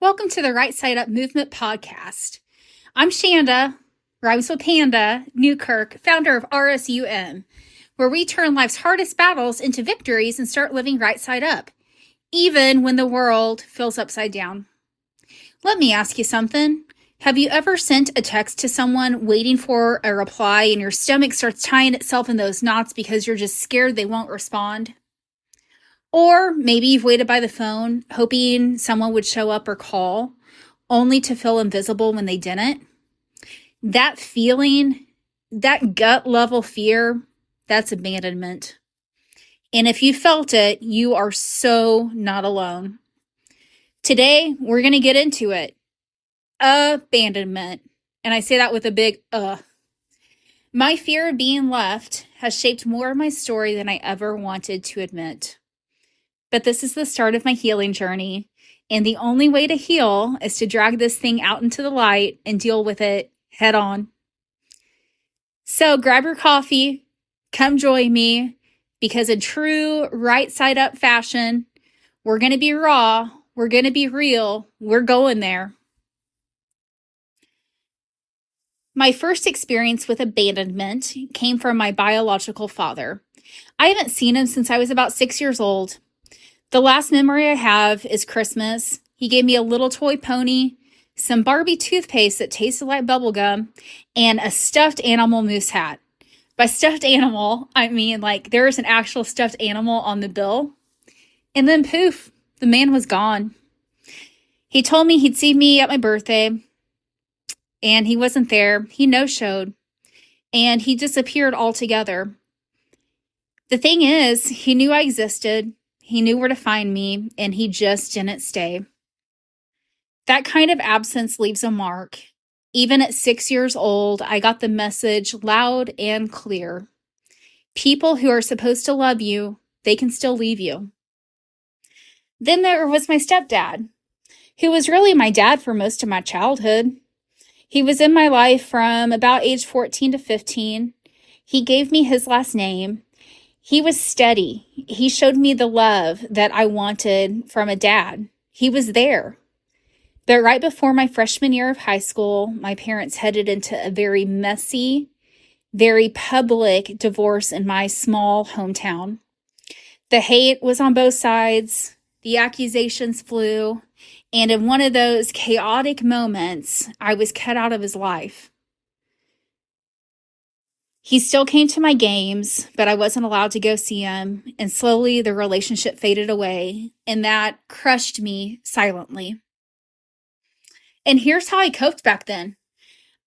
Welcome to the Right Side Up Movement podcast. I'm Shanda, rhymes with Panda, Newkirk, founder of RSU, where we turn life's hardest battles into victories and start living right side up, even when the world feels upside down. Let me ask you something. Have you ever sent a text to someone waiting for a reply and your stomach starts tying itself in those knots because you're just scared they won't respond? Or maybe you've waited by the phone hoping someone would show up or call, only to feel invisible when they didn't. That feeling, that gut level fear, that's abandonment. And if you felt it, you are so not alone. Today, we're going to get into it. Abandonment. And I say that with a big My fear of being left has shaped more of my story than I ever wanted to admit. But this is the start of my healing journey, and the only way to heal is to drag this thing out into the light and deal with it head on. So grab your coffee, come join me, because in true right side up fashion, we're going to be raw, we're going to be real, we're going there. My first experience with abandonment came from my biological father. I haven't seen him since I was about 6 years old. The last memory I have is Christmas. He gave me a little toy pony, some Barbie toothpaste that tasted like bubblegum, and a stuffed animal moose hat. By stuffed animal, I mean like there is an actual stuffed animal on the bill. And then poof, the man was gone. He told me he'd see me at my birthday, and he wasn't there. He no-showed, and he disappeared altogether. The thing is, he knew I existed. He knew where to find me, and he just didn't stay. That kind of absence leaves a mark. Even at 6 years old, I got the message loud and clear. People who are supposed to love you, they can still leave you. Then there was my stepdad, who was really my dad for most of my childhood. He was in my life from about age 14 to 15. He gave me his last name. He was steady. He showed me the love that I wanted from a dad. He was there. But right before my freshman year of high school, my parents headed into a very messy, very public divorce in my small hometown. The hate was on both sides. The accusations flew. And in one of those chaotic moments, I was cut out of his life. He still came to my games, but I wasn't allowed to go see him, and slowly the relationship faded away, and that crushed me silently. And here's how I coped back then.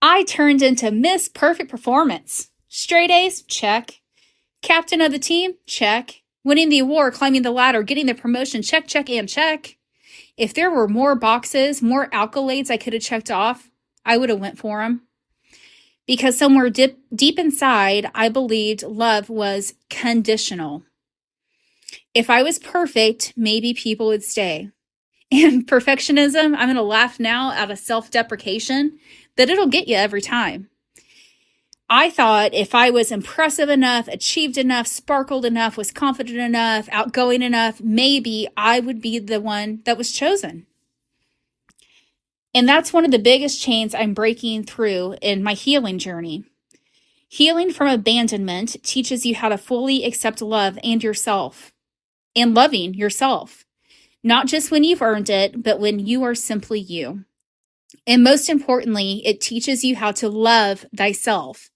I turned into Miss Perfect Performance. Straight A's? Check. Captain of the team? Check. Winning the award, climbing the ladder, getting the promotion? Check, check, and check. If there were more boxes, more accolades I could have checked off, I would have went for them. Because somewhere deep inside, I believed love was conditional. If I was perfect, maybe people would stay. And perfectionism, I'm going to laugh now out of self-deprecation, that it'll get you every time. I thought if I was impressive enough, achieved enough, sparkled enough, was confident enough, outgoing enough, maybe I would be the one that was chosen. And that's one of the biggest chains I'm breaking through in my healing journey. Healing from abandonment teaches you how to fully accept love and yourself, and loving yourself, not just when you've earned it, but when you are simply you. And most importantly, it teaches you how to love thyself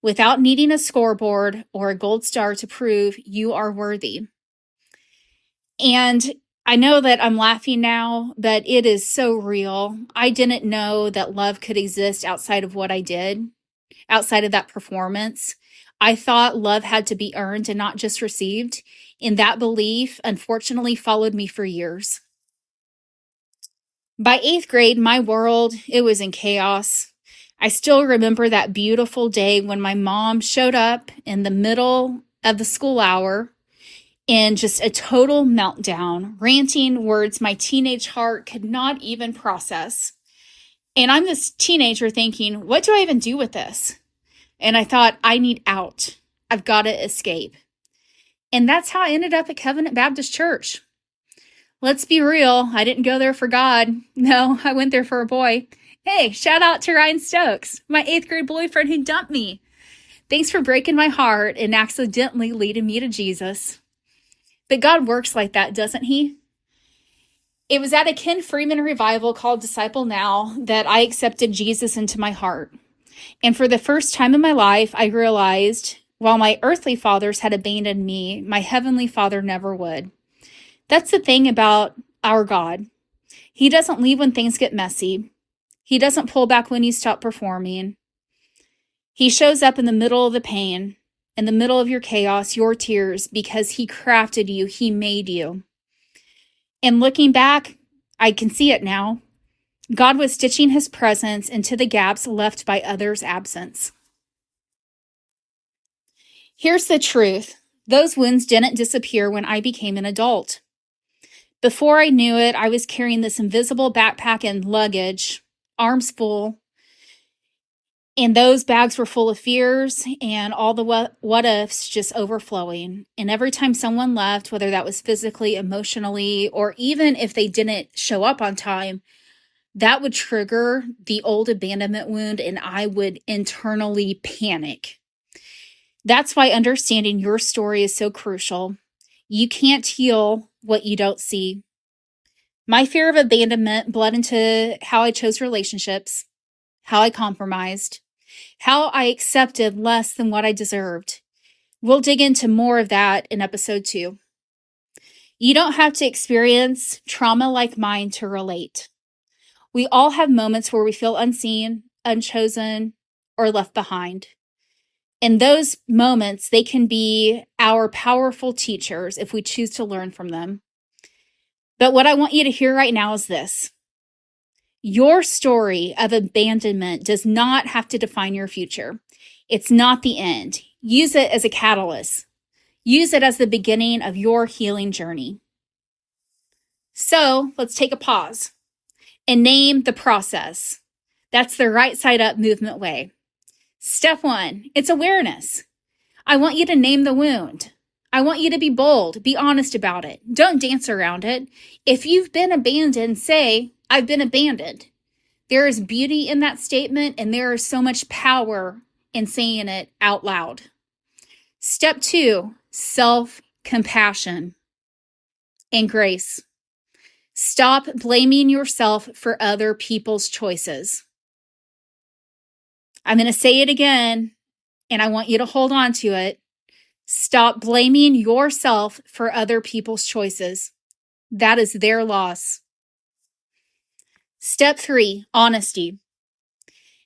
without needing a scoreboard or a gold star to prove you are worthy. And I know that I'm laughing now, but it is so real. I didn't know that love could exist outside of what I did, outside of that performance. I thought love had to be earned and not just received. And that belief, unfortunately, followed me for years. By 8th grade, my world, it was in chaos. I still remember that beautiful day when my mom showed up in the middle of the school hour in just a total meltdown, ranting words my teenage heart could not even process. And I'm this teenager thinking, what do I even do with this? And I thought, I need out. I've got to escape. And that's how I ended up at Covenant Baptist Church. Let's be real. I didn't go there for God. No, I went there for a boy. Hey, shout out to Ryan Stokes, my 8th grade boyfriend who dumped me. Thanks for breaking my heart and accidentally leading me to Jesus. But God works like that, doesn't he? It was at a Ken Freeman revival called Disciple Now that I accepted Jesus into my heart. And for the first time in my life, I realized while my earthly fathers had abandoned me, my heavenly Father never would. That's the thing about our God. He doesn't leave when things get messy. He doesn't pull back when you stop performing. He shows up in the middle of the pain, in the middle of your chaos, your tears, because he crafted you, he made you. And looking back, I can see it now. God was stitching his presence into the gaps left by others' absence. Here's the truth. Those wounds didn't disappear when I became an adult. Before I knew it, I was carrying this invisible backpack and luggage, arms full, and those bags were full of fears and all the what ifs just overflowing. And every time someone left, whether that was physically, emotionally, or even if they didn't show up on time, that would trigger the old abandonment wound and I would internally panic. That's why understanding your story is so crucial. You can't heal what you don't see. My fear of abandonment bled into how I chose relationships, how I compromised, how I accepted less than what I deserved. We'll dig into more of that in episode 2. You don't have to experience trauma like mine to relate. We all have moments where we feel unseen, unchosen, or left behind. In those moments, they can be our powerful teachers if we choose to learn from them. But what I want you to hear right now is this. Your story of abandonment does not have to define your future. It's not the end. Use it as a catalyst. Use it as the beginning of your healing journey. So let's take a pause and name the process. That's the right side up movement way. Step 1, it's awareness. I want you to name the wound. I want you to be bold, be honest about it. Don't dance around it. If you've been abandoned, say, I've been abandoned. There is beauty in that statement, and there is so much power in saying it out loud. Step 2, self-compassion and grace. Stop blaming yourself for other people's choices. I'm going to say it again, and I want you to hold on to it. Stop blaming yourself for other people's choices. That is their loss. Step 3, honesty.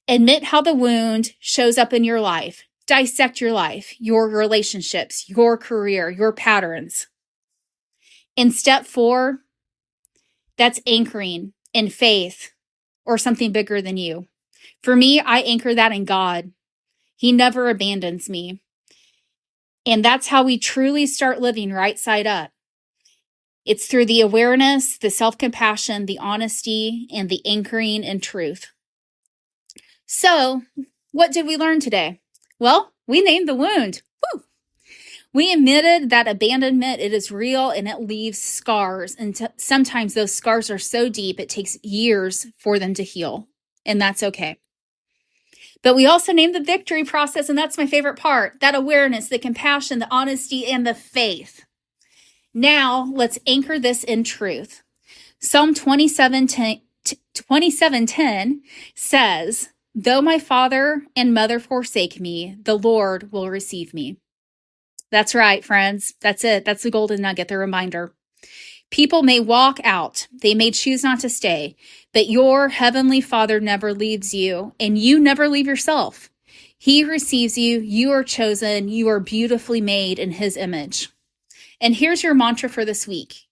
Admit how the wound shows up in your life. Dissect your life, your relationships, your career, your patterns. And step 4, that's anchoring in faith or something bigger than you. For me, I anchor that in God. He never abandons me. And that's how we truly start living right side up. It's through the awareness, the self-compassion, the honesty, and the anchoring in truth. So, what did we learn today? Well, we named the wound. Woo! We admitted that abandonment, it is real and it leaves scars. And sometimes those scars are so deep, it takes years for them to heal. And that's okay. But we also named the victory process, and that's my favorite part. That awareness, the compassion, the honesty, and the faith. Now, let's anchor this in truth. Psalm 27:10 says, though my father and mother forsake me, the Lord will receive me. That's right, friends. That's it. That's the golden nugget, the reminder. People may walk out. They may choose not to stay, but your heavenly Father never leaves you, and you never leave yourself. He receives you. You are chosen. You are beautifully made in his image. And here's your mantra for this week.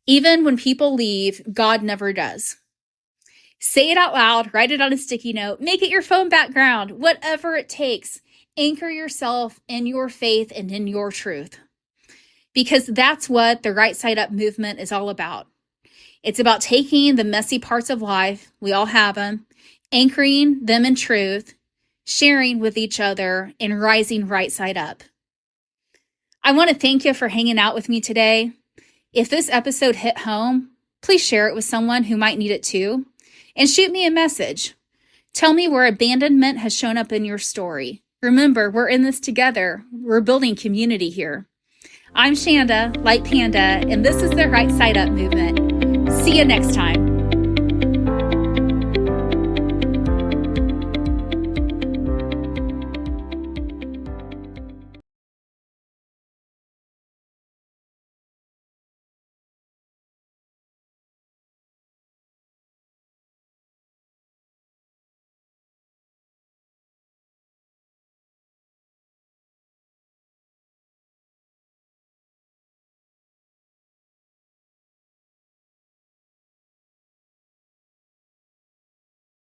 Even when people leave, God never does. Say it out loud, write it on a sticky note, make it your phone background, whatever it takes. Anchor yourself in your faith and in your truth. Because that's what the right side up movement is all about. It's about taking the messy parts of life, we all have them, anchoring them in truth, sharing with each other, and rising right side up. I want to thank you for hanging out with me today. If this episode hit home, please share it with someone who might need it too, and shoot me a message. Tell me where abandonment has shown up in your story. Remember, we're in this together. We're building community here. I'm Shanda, Light Panda, and this is the Right Side Up movement. See you next time.